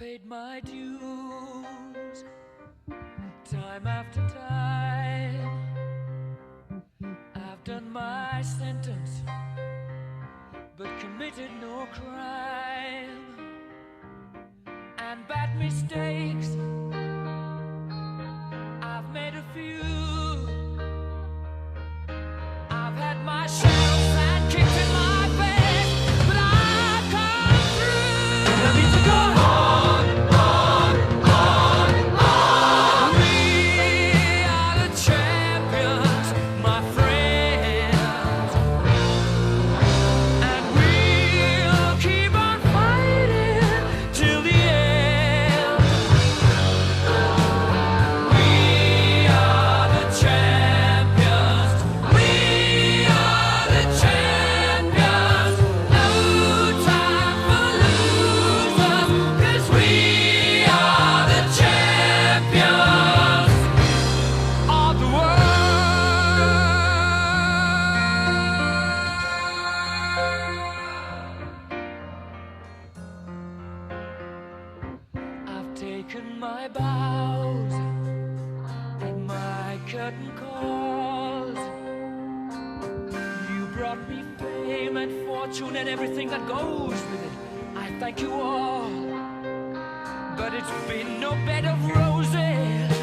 paid my dues, time after time. I've done my sentence, but committed no crime. And bad mistakes, I've made a few. I've had my share of sand kicked in my face, but I've come through. I need to go on, on, on, on. We are the champions, my friends, and we'll keep on fighting till the end. We are the champions. We are the champions. No time for losers, 'cause we are the champions of the world. I've taken my bows at my curtain calls. You brought me fame and fortune and everything that goes with it. I thank you all, but it's been no bed of roses.